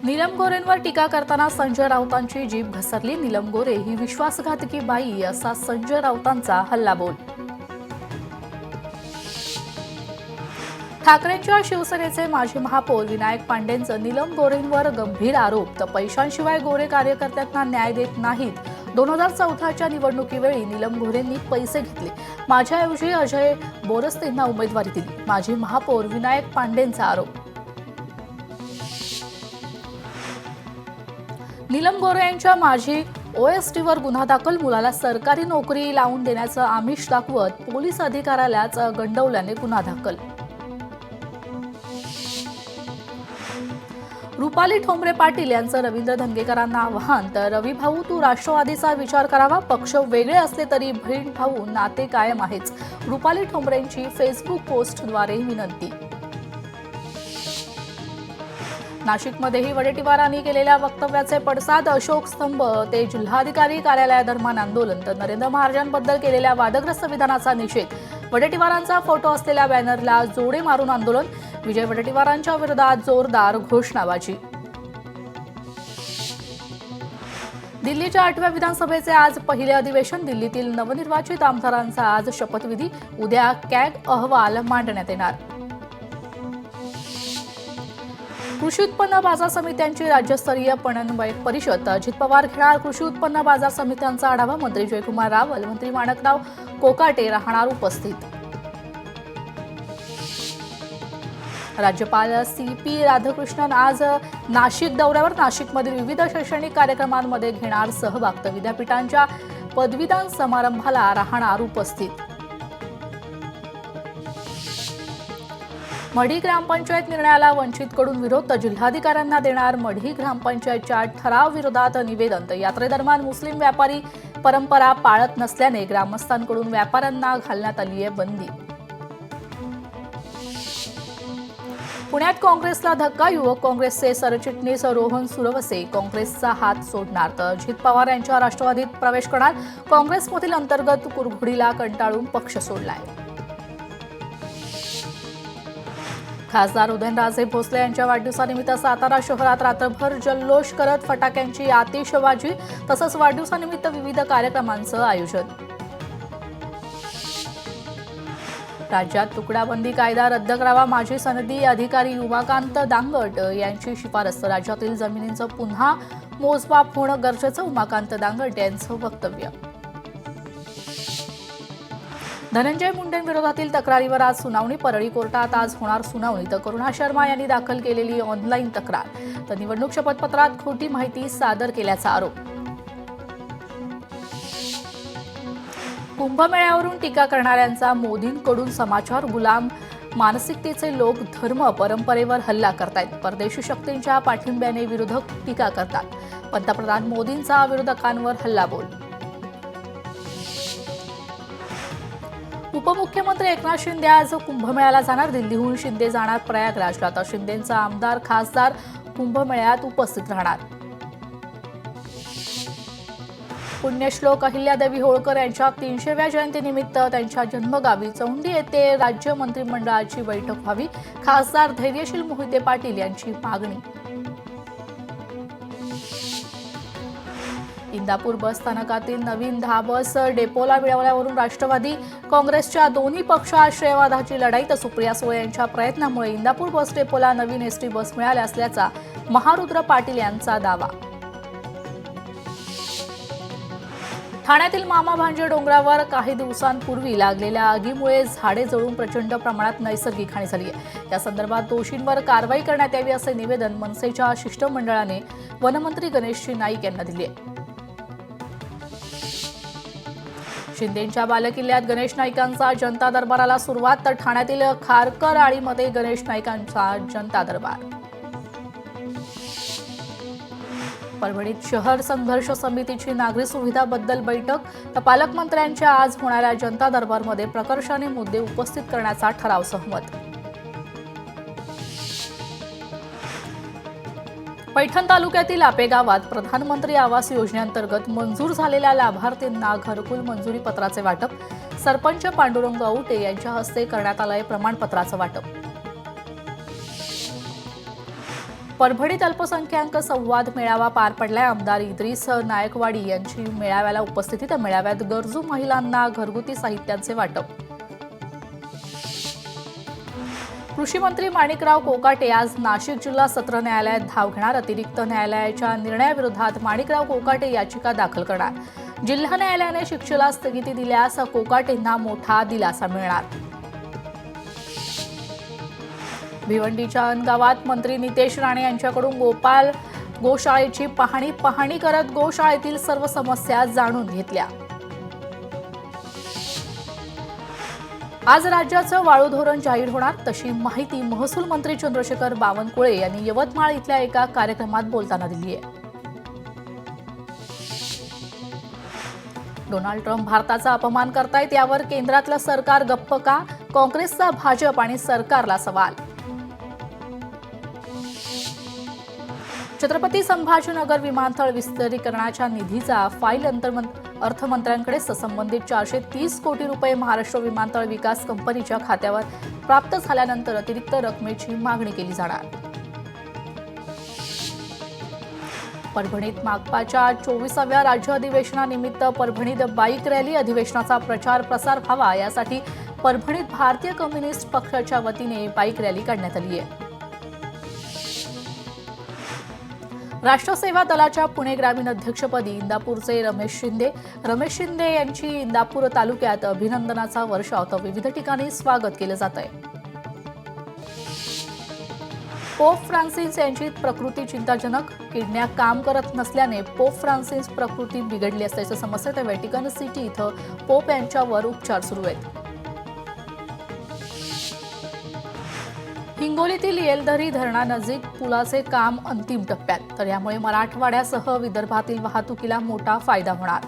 नीलम गोरेंवर टीका करताना संजय राऊतांची जीभ घसरली. नीलम गोरे ही विश्वासघातकी बाई असा संजय राऊतांचा हल्लाबोल. ठाकरेंच्या शिवसेनेचे माजी महापौर विनायक पांडेंचं नीलम गोरेंवर गंभीर आरोप. तर पैशांशिवाय गोरे कार्यकर्त्यांना न्याय देत नाहीत. 2014च्या निवडणुकीवेळी नीलम गोरेंनी पैसे घेतले. माझ्याऐवजी अजय बोरस्तेंना उमेदवारी दिली. माजी महापौर विनायक पांडेंचा आरोप. नीलम गोरे यांच्या माजी ओएसटीवर गुन्हा दाखल. मुलाला सरकारी नोकरी लावून देण्याचं आमिष दाखवत पोलीस अधिकाऱ्यालाच गंडवल्याने गुन्हा दाखल. रुपाली ठोंबरे पाटील यांचं रवींद्र धंगेकरांना आव्हान. तर रवी भाऊ, तू राष्ट्रवादीचा विचार करावा. पक्ष वेगळे असले तरी बहीण भाऊ नाते कायम आहेच. रुपाली ठोंबरेंची फेसबुक पोस्टद्वारे विनंती. नाशिकमध्येही वडेट्टीवारांनी केलेल्या वक्तव्याचे पडसाद. अशोक स्तंभ ते जिल्हाधिकारी कार्यालयादरम्यान आंदोलन. तर नरेंद्र महाराजांबद्दल केलेल्या वादग्रस्त विधानाचा निषेध. वडेट्टीवारांचा फोटो असलेल्या बॅनरला जोडे मारून आंदोलन. विजय वडेट्टीवारांच्या विरोधात जोरदार घोषणाबाजी. दिल्लीच्या 8व्या विधानसभेचे आज पहिले अधिवेशन. दिल्लीतील नवनिर्वाचित आमदारांचा आज शपथविधी. उद्या कॅग अहवाल मांडण्यात येणार. कृषी उत्पन्न बाजार समित्यांची राज्यस्तरीय पणन परिषद. अजित पवार घेणार कृषी उत्पन्न बाजार समित्यांचा आढावा. मंत्री जयकुमार रावल, मंत्री माणकराव कोकाटे राहणार उपस्थित. राज्यपाल CP राधाकृष्णन आज नाशिक दौऱ्यावर. नाशिकमधील विविध शैक्षणिक कार्यक्रमांमध्ये घेणार सहभाग. तर विद्यापीठांच्या पदवीदान समारंभाला राहणार उपस्थित. मढी ग्रामपंचायत निर्णयाला वंचितकडून विरोध. तर जिल्हाधिकाऱ्यांना देणार मढी ग्रामपंचायतच्या ठराव विरोधात निवेदन. तर यात्रेदरम्यान मुस्लिम व्यापारी परंपरा पाळत नसल्याने ग्रामस्थांकडून व्यापाऱ्यांना घालण्यात आली आहे बंदी. पुण्यात काँग्रेसला धक्का. युवक काँग्रेसचे सरचिटणीस रोहन सुरवसे काँग्रेसचा हात सोडणार. तर अजित पवार यांच्या राष्ट्रवादीत प्रवेश करणार. काँग्रेसमधील अंतर्गत कुरघोडीला कंटाळून पक्ष सोडलाय. खासदार उदयनराजे भोसले यांच्या वाढदिवसानिमित्त सातारा शहरात रात्रभर जल्लोष करत फटाक्यांची आतिषबाजी. तसंच वाढदिवसानिमित्त विविध कार्यक्रमांचं आयोजन. राज्यात तुकडाबंदी कायदा रद्द करावा. माजी सनदी अधिकारी उमाकांत दांगट यांची शिफारस. राज्यातील जमिनींचं पुन्हा मोजमाप होणं गरजेचं. उमाकांत दांगट यांचं वक्तव्य. धनंजय मुंडेंविरोधातील तक्रारीवर आज सुनावणी. परळी कोर्टात आज होणार सुनावणी. तर करुणा शर्मा यांनी दाखल केलेली ऑनलाईन तक्रार. तर निवडणूक शपथपत्रात खोटी माहिती सादर केल्याचा आरोप. कुंभमेळ्यावरून टीका करणाऱ्यांचा मोदींकडून समाचार. गुलाम मानसिकतेचे लोक धर्म परंपरेवर हल्ला करतायत. परदेशी शक्तींच्या पाठिंब्याने विरोधक टीका करतात. पंतप्रधान मोदींचा विरोधकांवर हल्लाबोल. उपमुख्यमंत्री एकनाथ शिंदे आज कुंभमेळ्याला जाणार. दिल्लीहून शिंदे जाणार प्रयागराजला. तर शिंदेंचा आमदार खासदार कुंभमेळ्यात उपस्थित राहणार. पुण्यश्लोक अहिल्यादेवी होळकर यांच्या 300व्या जयंतीनिमित्त त्यांच्या जन्मगावी चौंडी येथे राज्य मंत्रिमंडळाची बैठक व्हावी. खासदार धैर्यशील मोहिते पाटील यांची मागणी. इंदापूर बस स्थानकातील नवीन 10 बस डेपोला मिळवल्यावरून राष्ट्रवादी काँग्रेसच्या दोन्ही पक्षाश्रयवादाची लढाई. तर सुप्रिया सुळे यांच्या प्रयत्नामुळे इंदापूर बस डेपोला नवीन एसटी बस मिळाल्या असल्याचा महारुद्र पाटील यांचा दावा. ठाण्यातील मामा भांजे डोंगरावर काही दिवसांपूर्वी लागलेल्या आगीमुळे झाडे जळून प्रचंड प्रमाणात नैसर्गिक हानी झाली आहे. या संदर्भात दोषींवर कारवाई करण्यात यावी असे निवेदन मनसेच्या शिष्टमंडळाने वनमंत्री गणेश नाईक यांना दिले आहे. शिंदेंच्या बालेकिल्ल्यात गणेश नाईकांचा जनता दरबाराला सुरुवात. तर ठाण्यातील खारकर आळीमध्ये गणेश नाईकांचा जनता दरबार. परभणीत शहर संघर्ष समितीची नागरी सुविधाबद्दल बैठक. तर पालकमंत्र्यांच्या आज होणाऱ्या जनता दरबारमध्ये प्रकर्षाने मुद्दे उपस्थित करण्याचा ठराव सहमत. पैठण तालुक्यातील आपे गावात प्रधानमंत्री आवास योजनेअंतर्गत मंजूर झालेल्या लाभार्थींना घरकुल मंजुरी पत्राचे वाटप. सरपंच पांडुरंग औटे यांच्या हस्ते करण्यात आलंय प्रमाणपत्राचं वाटप. परभणीत अल्पसंख्याक संवाद मेळावा पार पडलाय. आमदार इद्रिस नायकवाडी यांची मेळाव्याला उपस्थिती. तर मेळाव्यात गरजू महिलांना घरगुती साहित्याचे वाटप. कृषी मंत्री माणिकराव कोकाटे आज नाशिक जिल्हा सत्र न्यायालयात धाव घेणार. अतिरिक्त न्यायालयाच्या निर्णयाविरोधात माणिकराव कोकाटे याचिका दाखल करणार. जिल्हा न्यायालयाने शिक्षेला स्थगिती दिल्यास कोकाटेंना मोठा दिलासा मिळणार. भिवंडीच्या गावात मंत्री नितेश राणे यांच्याकडून गोपाल गोशाळेची पाहणी करत गोशाळेतील सर्व समस्या जाणून घेतल्या. आज राज्याचं वाळू धोरण जाहीर होणार, तशी माहिती महसूल मंत्री चंद्रशेखर बावनकुळे यांनी यवतमाळ इथल्या एका कार्यक्रमात बोलताना दिली आहे. डोनाल्ड ट्रम्प भारताचा अपमान करतायत, यावर केंद्रातलं सरकार गप्प का? काँग्रेसचा भाजप आणि सरकारला सवाल. छत्रपती संभाजीनगर विमानतळ विस्तारीकरणाच्या निधीचा फाईल अर्थमंत्र्यांकडे. संबंधित 430 कोटी रुपये महाराष्ट्र विमानतळ विकास कंपनीच्या खात्यावर प्राप्त झाल्यानंतर अतिरिक्त रकमेची मागणी केली जाणार. परभणीत माकपाच्या 24व्या राज्य अधिवेशनानिमित्त परभणीत बाईक रॅली. अधिवेशनाचा प्रचार प्रसार व्हावा यासाठी परभणीत भारतीय कम्युनिस्ट पक्षाच्या वतीने बाईक रॅली काढण्यात आली आहे. राष्ट्र सेवा दलाच्या पुणे ग्रामीण अध्यक्षपदी इंदापूरचे रमेश शिंदे यांची इंदापूर तालुक्यात अभिनंदनाचा वर्षाव. तर विविध ठिकाणी स्वागत केलं जात आहे. पोप फ्रान्सिस यांची प्रकृती चिंताजनक. किडन्या काम करत नसल्याने पोप फ्रान्सिस प्रकृती बिघडली असल्याचं समजतं. तर व्हॅटिकन सिटी इथं पोप यांच्यावर उपचार सुरू आहेत. हिंगोलीतील येलदरी धरणानजीक पुलाचे काम अंतिम टप्प्यात. तर यामुळे मराठवाड्यासह विदर्भातील वाहतुकीला मोठा फायदा होणार.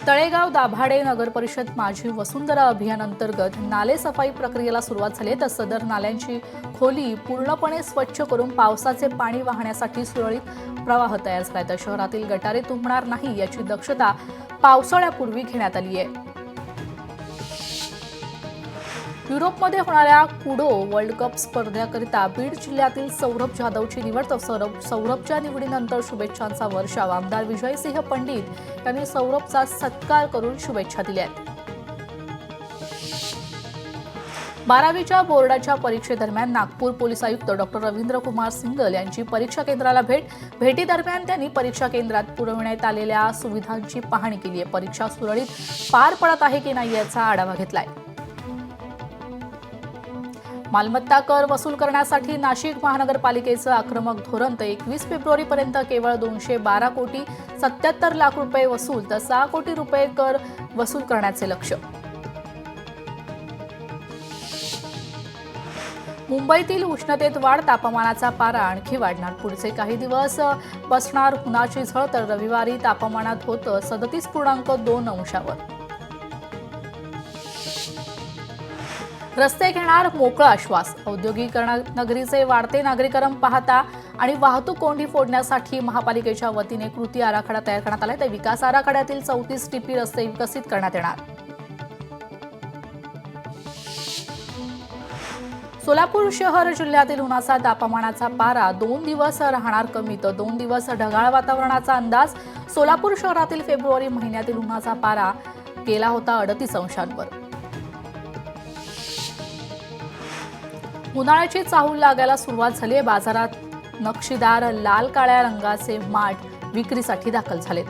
तळेगाव दाभाडे नगर परिषद माझी वसुंधरा अभियान अंतर्गत नाले सफाई प्रक्रियेला सुरुवात झाली. तर सदर नाल्यांची खोली पूर्णपणे स्वच्छ करून पावसाचे पाणी वाहण्यासाठी सुरळीत प्रवाह तयार झालाय. तर शहरातील गटारे तुंबणार नाही याची दक्षता पावसाळ्यापूर्वी घेण्यात आली आहे. युरोपमध्ये होणाऱ्या कुडो वर्ल्ड कप स्पर्धेकरिता बीड जिल्ह्यातील सौरभ जाधवची निवड. तर सौरभच्या निवडीनंतर शुभेच्छांचा वर्षाव. आमदार विजयसिंह पंडित यांनी सौरभचा सत्कार करून शुभेच्छा दिल्या. 12वीच्या बोर्डाच्या परीक्षेदरम्यान नागपूर पोलीस आयुक्त डॉक्टर रवींद्र कुमार सिंगल यांची परीक्षा केंद्राला भेटीदरम्यान त्यांनी परीक्षा केंद्रात पुरवण्यात आलेल्या सुविधांची पाहणी केली आहे. परीक्षा सुरळीत पार पडत आहे की नाही याचा आढावा घेतलाय. मालमत्ता कर वसूल करण्यासाठी नाशिक महानगरपालिकेचं आक्रमक धोरण. तर 21 फेब्रुवारीपर्यंत केवळ 212 कोटी 77 लाख रुपये वसूल. तर 6 कोटी रुपये कर वसूल करण्याचे लक्ष्य. मुंबईतील उष्णतेत वाढ. तापमानाचा पारा आणखी वाढणार. पुढचे काही दिवस बसणार उन्हाची झळ. तर रविवारी तापमानात होतं 37.2 अंशावर. रस्ते घेणार मोकळा श्वास. औद्योगिक नगरीचे वाढते नागरीकरण पाहता आणि वाहतूक कोंडी फोडण्यासाठी महापालिकेच्या वतीने कृती आराखडा तयार करण्यात आला. तर विकास आराखड्यातील 34 टीपी रस्ते विकसित करण्यात येणार. सोलापूर शहर जिल्ह्यातील उन्हाचा तापमानाचा पारा 2 दिवस राहणार कमी. तर 2 दिवस ढगाळ वातावरणाचा अंदाज. सोलापूर शहरातील फेब्रुवारी महिन्यातील उन्हाचा पारा गेला होता 38 अंशांवर. उन्हाळ्याची चाहूल लागायला सुरुवात झाली आहे. बाजारात नक्षीदार लाल काळ्या रंगाचे माठ विक्रीसाठी दाखल झालेत.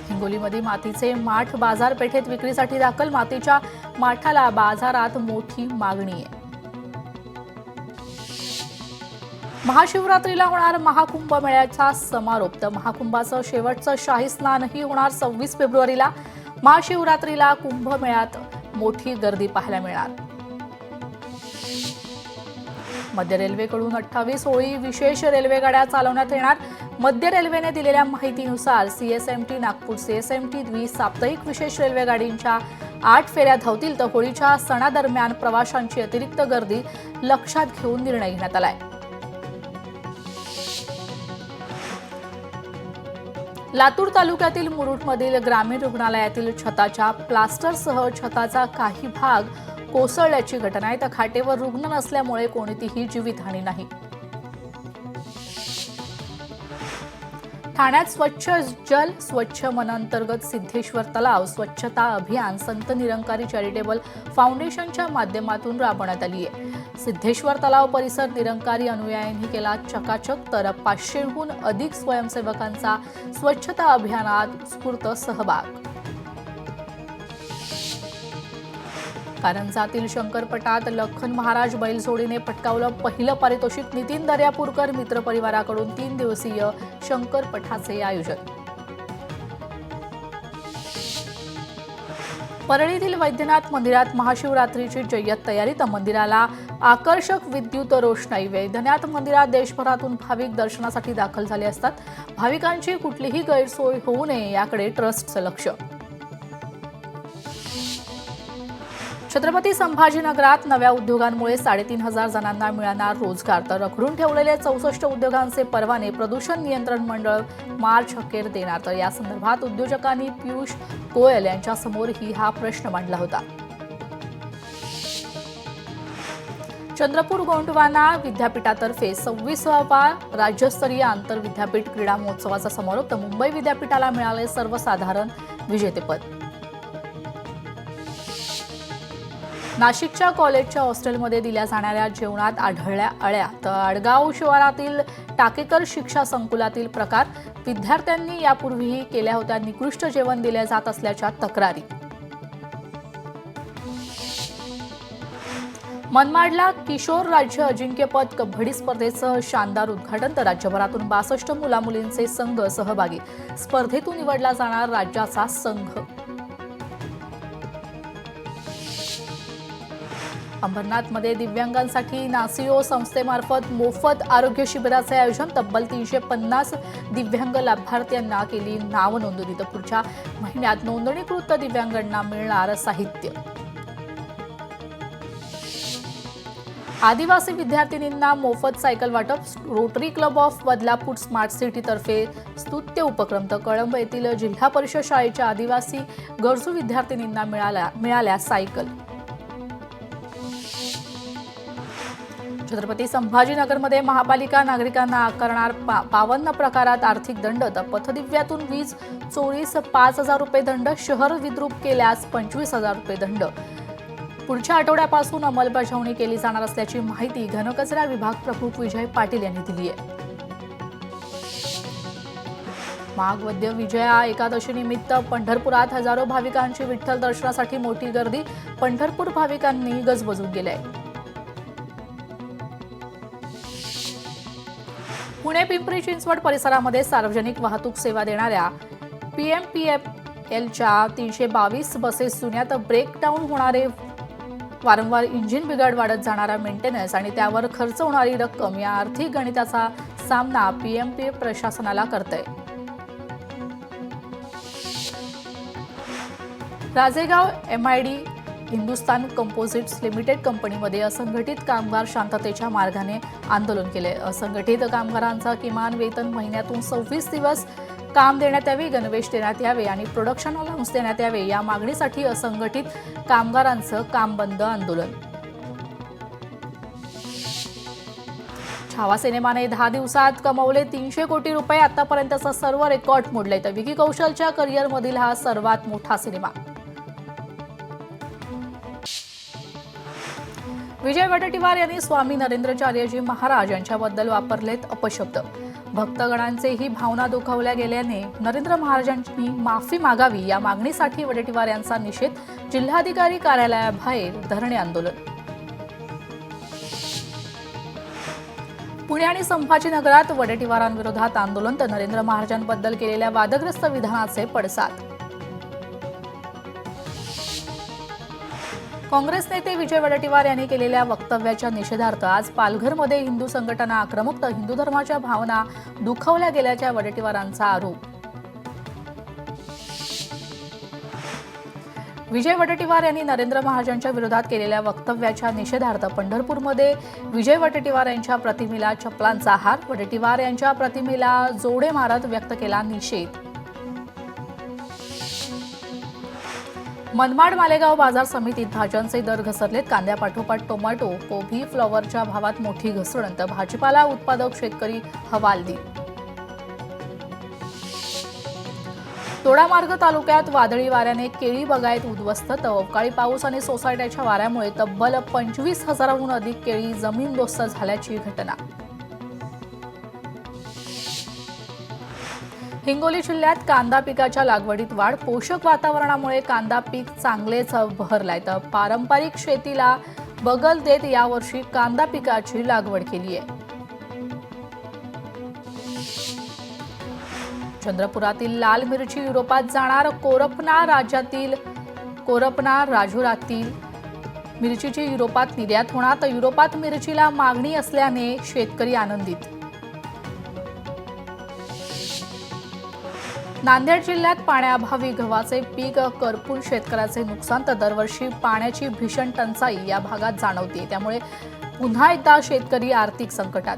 हिंगोलीमध्ये मातीचे माठ बाजारपेठेत विक्रीसाठी दाखल. मातीच्या माठाला बाजारात मोठी मागणी आहे. महाशिवरात्रीला होणार महाकुंभमेळ्याचा समारोप. तर महाकुंभाचं शेवटचं शाही स्नानही होणार 26 फेब्रुवारीला. महाशिवरात्रीला कुंभमेळ्यात मोठी गर्दी पाहायला मिळणार. मध्य रेल्वेकडून 28 होळी विशेष रेल्वेगाड्या चालवण्यात येणार. मध्य रेल्वेने दिलेल्या माहितीनुसार सीएसएमटी नागपूर सीएसएमटी द्विसाप्ताहिक विशेष रेल्वेगाडींच्या 8 फेऱ्या धावतील. तर होळीच्या सणादरम्यान प्रवाशांची अतिरिक्त गर्दी लक्षात घेऊन निर्णय घेण्यात आलाय. लातूर तालुक्यातील मुरुडमधील ग्रामीण रुग्णालयातील छताच्या प्लास्टरसह छताचा काही भाग कोसळल्याची घटना आहे, तर खाटेवर रुग्ण नसल्यामुळे कोणतीही जीवितहानी नाही. ठाण्यात स्वच्छ जल स्वच्छ मन अंतर्गत सिद्धेश्वर तलाव स्वच्छता अभियान संत निरंकारी चॅरिटेबल फाउंडेशनच्या माध्यमातून राबवण्यात आली आहे. सिद्धेश्वर तलाव परिसर निरंकारी अनुयायांनी केला चकाचक, तर 500हून अधिक स्वयंसेवकांचा स्वच्छता अभियानात उत्स्फूर्त सहभाग. कारंजातील शंकरपटात लखन महाराज बैलजोडीने पटकावलं पहिलं पारितोषिक. नितीन दर्यापूरकर मित्र परिवाराकडून 3 दिवसीय शंकरपटाचे आयोजन. परळीतील वैद्यनाथ मंदिरात महाशिवरात्रीची जय्यत तयारी, तर मंदिराला आकर्षक विद्युत रोषणाई. वैद्यनाथ मंदिरात देशभरातून भाविक दर्शनासाठी दाखल झाले असतात. भाविकांची कुठलीही गैरसोय होऊ नये याकडे ट्रस्टचं लक्ष. छत्रपती संभाजीनगरात नव्या उद्योगांमुळे 3,500 जणांना मिळणार रोजगार, तर रखडून ठेवलेले 64 उद्योगांचे परवाने प्रदूषण नियंत्रण मंडळ मार्च अखेर देणार. तर या संदर्भात उद्योजकांनी पियुष गोयल यांच्यासमोरही हा प्रश्न मांडला होता. चंद्रपूर गोंडवाना विद्यापीठातर्फे 26वा राज्यस्तरीय आंतरविद्यापीठ क्रीडा महोत्सवाचा समारोप, तर मुंबई विद्यापीठाला मिळाले सर्वसाधारण विजेतेपद. नाशिकच्या कॉलेजच्या हॉस्टेलमध्ये दिल्या जाणाऱ्या जेवणात आढळल्या अळ्या, तर आडगाव शिवारातील टाकेकर शिक्षा संकुलातील प्रकार. विद्यार्थ्यांनी यापूर्वीही केल्या होत्या निकृष्ट जेवण दिले जात असल्याच्या तक्रारी. मनमाडला किशोर राज्य अजिंक्यपद कबड्डी स्पर्धेचं शानदार उद्घाटन, तर राज्यभरातून 62 मुलामुलींचे संघ सहभागी. स्पर्धेतून निवडला जाणार राज्याचा संघ. अंबरनाथमध्ये दिव्यांगांसाठी नासिओ संस्थेमार्फत मोफत आरोग्य शिबिराचे आयोजन. तब्बल 350 दिव्यांग लाभार्थ्यांना केली नाव नोंदणी, तर पुढच्या महिन्यात नोंदणीकृत दिव्यांगांना मिळणार साहित्य. आदिवासी विद्यार्थिनींना मोफत सायकल वाटप. Rotary club of Badlapur smart city तर्फे स्तुत्य उपक्रम, तर कळंब येथील जिल्हा परिषद शाळेच्या आदिवासी गरजू विद्यार्थिनींना मिळाल्या सायकल. छत्रपती संभाजीनगरमध्ये महापालिका नागरिकांना आकारणार 52 प्रकारात आर्थिक दंड, तर पथदिव्यातून वीज चोरीस 5,000 रुपये दंड. शहर विद्रूप केल्यास 25,000 रुपये दंड. पुढच्या आठवड्यापासून अंमलबजावणी केली जाणार असल्याची माहिती घनकचरा विभाग प्रमुख विजय पाटील यांनी दिली आहे. महागवद्य विजया एकादशीनिमित्त पंढरपुरात हजारो भाविकांची विठ्ठल दर्शनासाठी मोठी गर्दी. पंढरपूर भाविकांनी गजबजून गेले. पुणे पिंपरी चिंचवड परिसरामध्ये सार्वजनिक वाहतूक सेवा देणाऱ्या PMPMLच्या 322 बसेस जुन्या, तर ब्रेकडाऊन होणारे वारंवार इंजिन बिघाड, वाढत जाणारा मेंटेनन्स आणि त्यावर खर्च होणारी रक्कम या आर्थिक गणिताचा सामना PMP प्रशासनाला करतंय. Rajegaon MID Hindustan composites limited कंपनीमध्ये असंघटित कामगार शांततेच्या मार्गाने आंदोलन केले. असंघटित कामगारांचा किमान वेतन महिन्यातून 26 दिवस काम देण्यात यावे, गणवेश देण्यात यावे आणि प्रोडक्शन अलाउन्स देण्यात यावे या मागणीसाठी असंघटित कामगारांचं काम बंद आंदोलन. छावा सिनेमाने 10 दिवसात कमवले 300 कोटी रुपये. आतापर्यंतचा सर्व रेकॉर्ड मोडले, तर विकी कौशलच्या करिअरमधील हा सर्वात मोठा सिनेमा. विजय वडेट्टीवार यांनी स्वामी नरेंद्राचार्यजी महाराज यांच्याबद्दल वापरलेत अपशब्द. भक्तगणांचेही भावना दुखावल्या गेल्याने नरेंद्र महाराजांनी माफी मागावी या मागणीसाठी वडेट्टीवार यांचा निषेध. जिल्हाधिकारी कार्यालयाबाहेर धरणे आंदोलन. पुणे आणि संभाजीनगरात वडेट्टीवारांविरोधात आंदोलन, तर नरेंद्र महाराजांबद्दल केलेल्या वादग्रस्त विधानाचे पडसाद. काँग्रेस नेते विजय वडेट्टीवार यांनी केलेल्या वक्तव्याच्या निषेधार्थ आज पालघरमध्ये हिंदू संघटना आक्रमक, तर हिंदू धर्माच्या भावना दुखावल्या गेल्याच्या वडेट्टीवारांचा आरोप. विजय वडेट्टीवार यांनी नरेंद्र महाराजांच्या विरोधात केलेल्या वक्तव्याच्या निषेधार्थ पंढरपूरमध्ये विजय वडेट्टीवार यांच्या प्रतिमेला चपलांचा हार. वडेट्टीवार यांच्या प्रतिमेला जोडे मारत व्यक्त केला निषेध. मनमाड मालेगाव बाजार समितीत भाज्यांचे दर घसरलेत. कांद्यापाठोपाठ टोमॅटो, कोबी, फ्लॉवरच्या भावात मोठी घसरण, तर भाजीपाला उत्पादक शेतकरी हवालदिल. दोडामार्ग तालुक्यात वादळी वाऱ्याने केळी बागायत उद्ध्वस्त, तर अवकाळी पाऊस आणि सोसायट्याच्या वाऱ्यामुळे तब्बल 25,000हून अधिक केळी जमीनदोस्त झाल्याची घटना. हिंगोली जिल्ह्यात कांदा पिकाच्या लागवडीत वाढ. पोषक वातावरणामुळे कांदा पीक चांगलेच बहरलाय, तर पारंपरिक शेतीला बगल देत यावर्षी कांदा पिकाची लागवड केली आहे. चंद्रपुरातील लाल मिरची युरोपात जाणार. कोरपना राजुरातील मिरचीची युरोपात निर्यात होणार, तर युरोपात मिरचीला मागणी असल्याने शेतकरी आनंदित. नांदेड जिल्ह्यात पाण्याअभावी गव्हाचे पीक करपून शेतकऱ्याचे नुकसान, तर दरवर्षी पाण्याची भीषण टंचाई या भागात जाणवते, त्यामुळे पुन्हा एकदा शेतकरी आर्थिक संकटात.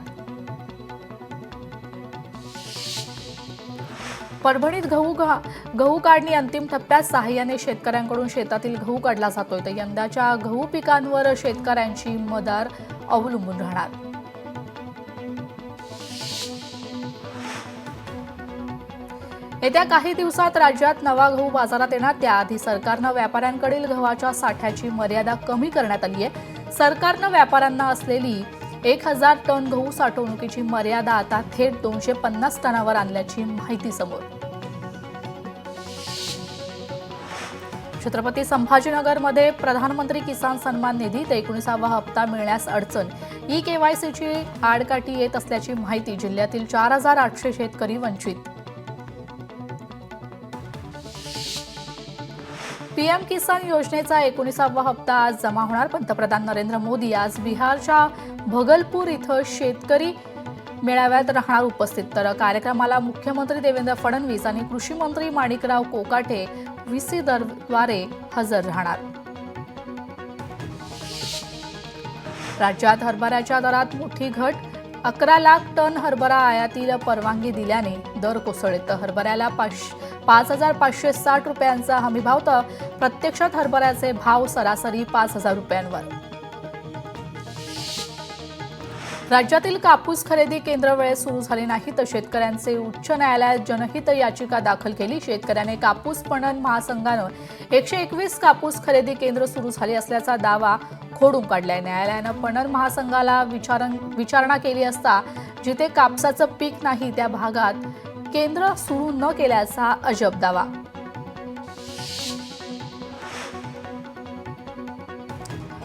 परभणीत गहू काढणी अंतिम टप्प्यात. सहाय्याने शेतकऱ्यांकडून शेतातील गहू काढला जातोय, तर यंदाच्या गहू पिकांवर शेतकऱ्यांची मदार अवलंबून राहणार. येत्या काही दिवसात राज्यात नवा गहू बाजारात येणार. त्याआधी सरकारनं व्यापाऱ्यांकडील गव्हाच्या साठ्याची मर्यादा कमी करण्यात आली आहे. सरकारनं व्यापाऱ्यांना असलेली 1,000 टन गहू साठवणुकीची मर्यादा आता थेट 250 टनावर आणल्याची माहिती समोर. छत्रपती संभाजीनगरमध्ये प्रधानमंत्री किसान सन्मान निधीत 19वा हप्ता मिळण्यास अडचण. ई-केवायसीची आडकाठी येत असल्याची माहिती. जिल्ह्यातील 4,800 शेतकरी वंचित. पीएम किसान योजनेचा 19वा हप्ता आज जमा होणार. पंतप्रधान नरेंद्र मोदी आज बिहारच्या भगलपूर इथं शेतकरी मेळाव्यात राहणार उपस्थित, तर कार्यक्रमाला मुख्यमंत्री देवेंद्र फडणवीस आणि कृषी मंत्री माणिकराव कोकाटे व्हीसीद्वारे हजर राहणार. राज्यात हरभऱ्याच्या दरात मोठी घट. 11 लाख टन हरभरा आयातीला परवानगी दिल्याने दर कोसळले, तर हरभऱ्याला 5,560 रुपयांचा हमीभाव, तर प्रत्यक्षात हरभऱ्याचे भाव सरासरी 5,000 रुपयांवर. राज्यातील कापूस खरेदी केंद्र वेळेत सुरू झाली नाही, तर शेतकऱ्यांचे उच्च न्यायालयात जनहित याचिका दाखल केली. शेतकऱ्याने कापूस पणन महासंघानं 121 कापूस खरेदी केंद्र सुरू झाली असल्याचा दावा खोडून काढलाय. न्यायालयानं पणन महासंघाला विचारणा केली असता जिथे कापसाचं पीक नाही त्या भागात केंद्र सुरू न केल्याचा अजब दावा.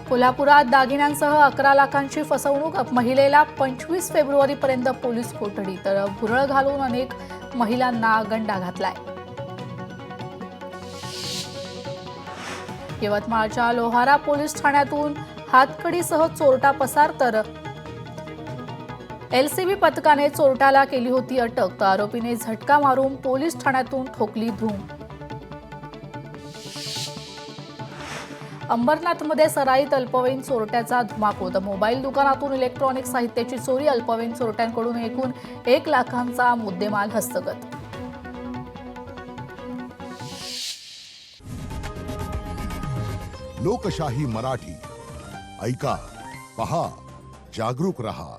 कोल्हापुरात दागिन्यांसह 11 लाखांची फसवणूक. महिलेला 25 फेब्रुवारीपर्यंत पोलीस कोठडी, तर भुरळ घालून अनेक महिलांना गंडा घातलाय. यवतमाळच्या लोहारा पोलीस ठाण्यातून हातकडीसह चोरटा पसार, तर एलसीबी पथकाने चोरट्याला केली होती अटक, तर आरोपीने झटका मारून पोलीस ठाण्यातून ठोकली धूम. अंबरनाथमध्ये सराईत अल्पवयीन चोरट्याचा धुमाकूळ. तर मोबाईल दुकानातून इलेक्ट्रॉनिक साहित्याची चोरी. अल्पवयीन चोरट्यांकडून एकूण 1 लाखांचा मुद्देमाल हस्तगत. लोकशाही मराठी ऐका, पहा, जागरूक रहा.